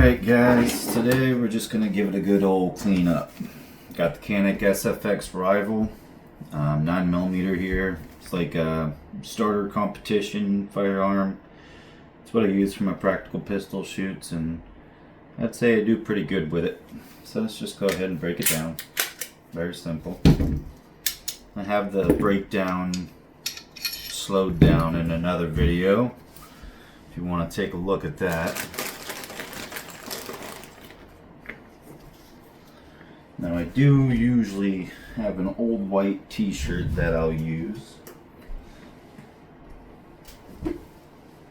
Alright guys, today we're just going to give it a good old clean up. Got the Canik SFX Rival 9mm here. It's like a starter competition firearm. It's what I use for my practical pistol shoots, and I'd say I do pretty good with it. So let's just go ahead and break it down. Very simple. I have the breakdown slowed down in another video if you want to take a look at that. Now I do usually have an old white t-shirt that I'll use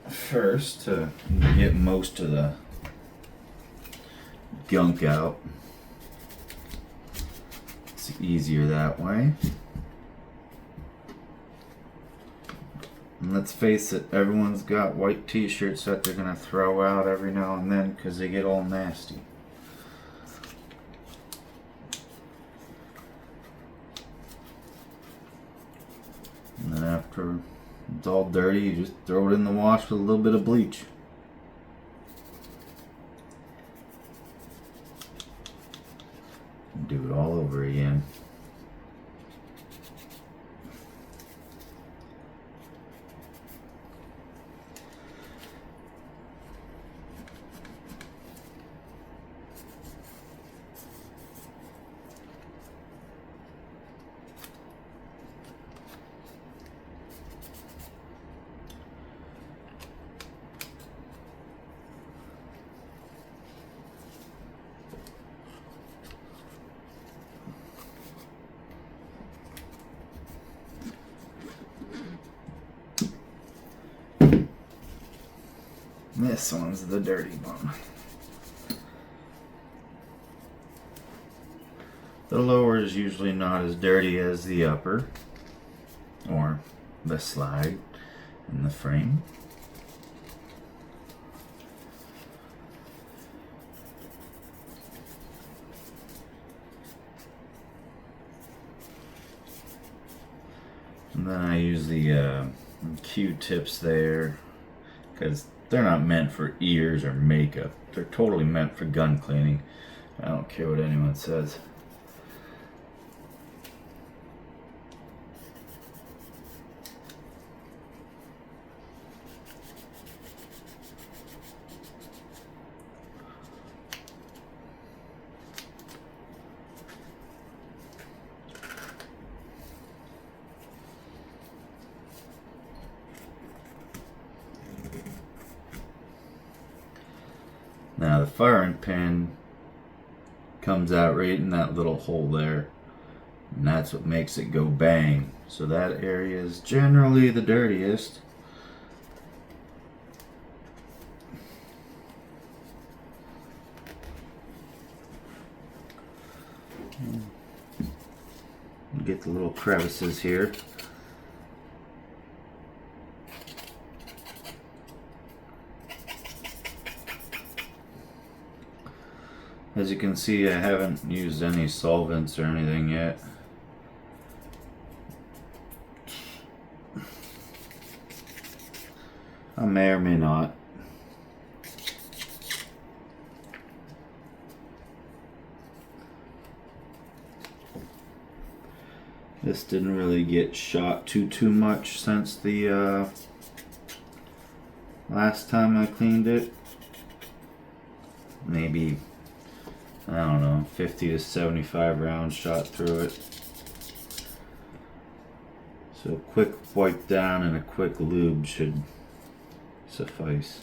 first to get most of the gunk out. It's easier that way. And let's face it, everyone's got white t-shirts that they're gonna throw out every now and then because they get all nasty. And then after it's all dirty, you just throw it in the wash with a little bit of bleach. And do it all over again. This one's the dirty one. The lower is usually not as dirty as the upper, or the slide in the frame. And then I use the Q-tips there because they're not meant for ears or makeup. They're totally meant for gun cleaning. I don't care what anyone says. Now the firing pin comes out right in that little hole there, and that's what makes it go bang. So that area is generally the dirtiest. Get the little crevices here. As you can see, I haven't used any solvents or anything yet. I may or may not. This didn't really get shot too much since the last time I cleaned it. Maybe, I don't know, 50 to 75 rounds shot through it. So a quick wipe down and a quick lube should suffice.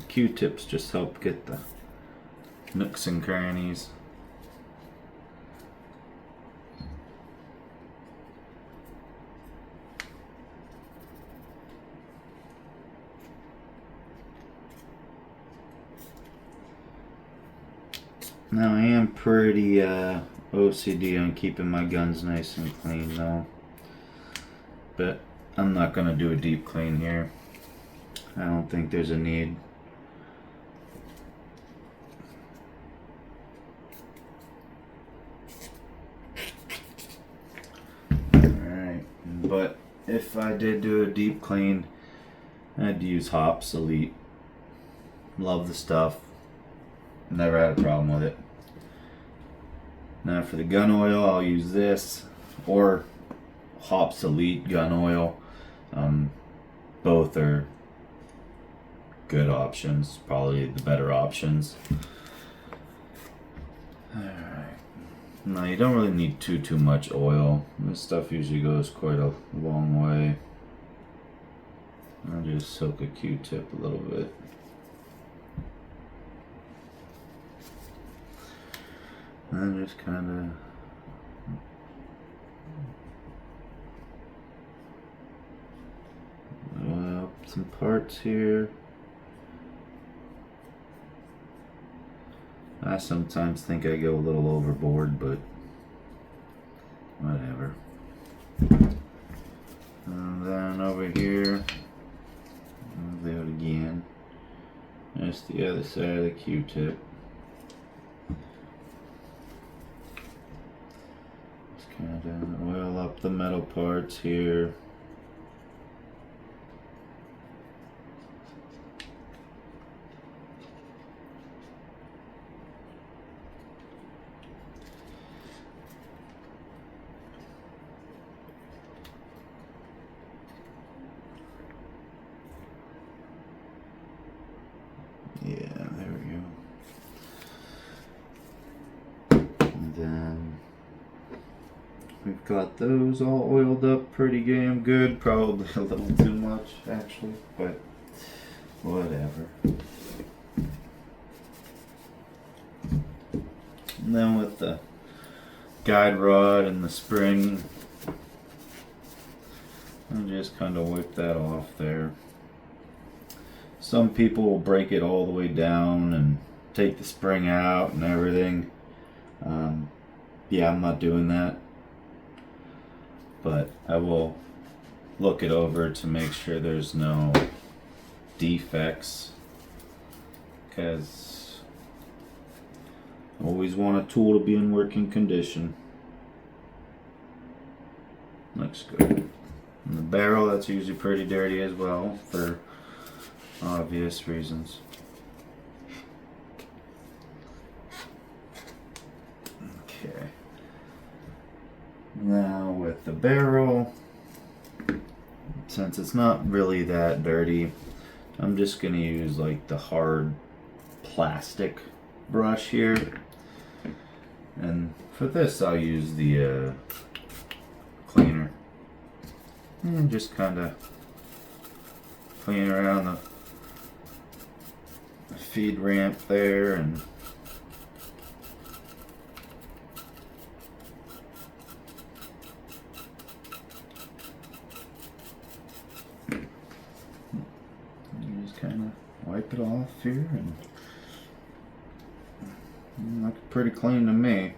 Q-tips just help get the nooks and crannies. Now I am pretty OCD on keeping my guns nice and clean though, but I'm not going to do a deep clean here. I don't think there's a need. if I did do a deep clean, I'd use Hops Elite. Love the stuff. Never had a problem with it. Now for the gun oil, I'll use this or Hops Elite gun oil. Both are good options, probably the better options. Alright. Now you don't really need too much oil. This stuff usually goes quite a long way. I'll just soak a Q-tip a little bit. And just kind of some parts here. I sometimes think I go a little overboard, but whatever. And then over here, I'll do it again. That's the other side of the Q-tip. Just kind of oil up the metal parts here. Yeah, there we go. And then we've got those all oiled up pretty damn good. Probably a little too much actually, but whatever. And then with the guide rod and the spring, I'll just kind of wipe that off there. Some people will break it all the way down and take the spring out and everything. Yeah, I'm not doing that. But I will look it over to make sure there's no defects. Because I always want a tool to be in working condition. Looks good. And the barrel, that's usually pretty dirty as well for obvious reasons. Okay. Now with the barrel, since it's not really that dirty, I'm just gonna use like the hard plastic brush here. And for this I'll use the cleaner. And just kind of clean around the feed ramp there and you just kind of wipe it off here and looks pretty clean to me.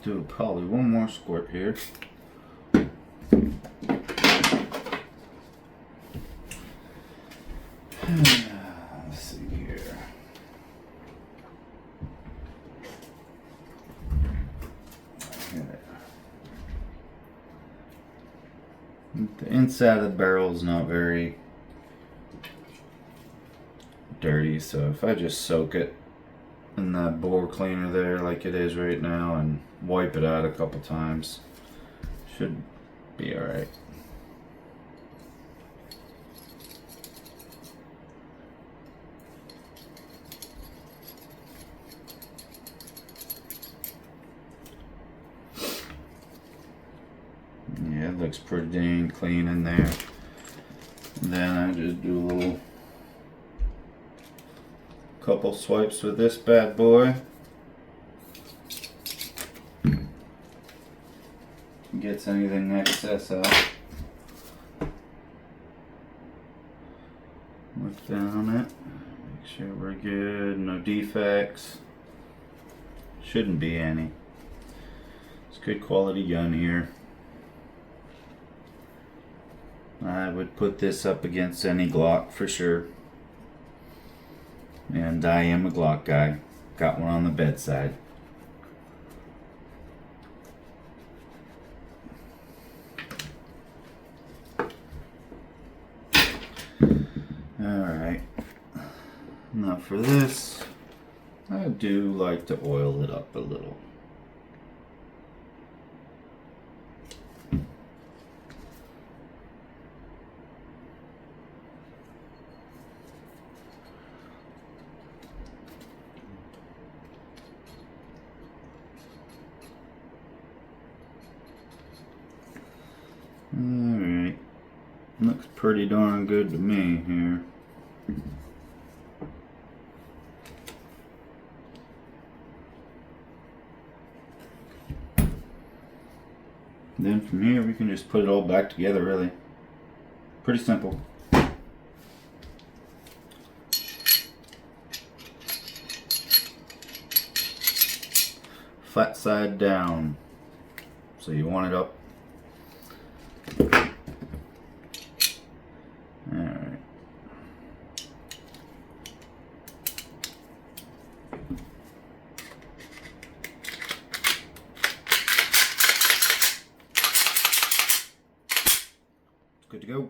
Do probably one more squirt here. Let's see here. The inside of the barrel is not very dirty, so if I just soak it in that bore cleaner there like it is right now and wipe it out a couple times, should be alright. Yeah, it looks pretty dang clean in there. And then I just do a little couple swipes with this bad boy. Gets anything excess out. Look down it. Make sure we're good. No defects. Shouldn't be any. It's good quality gun here. I would put this up against any Glock for sure. And I am a Glock guy. Got one on the bedside. Alright. Now for this, I do like to oil it up a little. Alright, looks pretty darn good to me here. Then from here we can just put it all back together, really. Pretty simple. Flat side down. So you want it up. Alright. Good to go.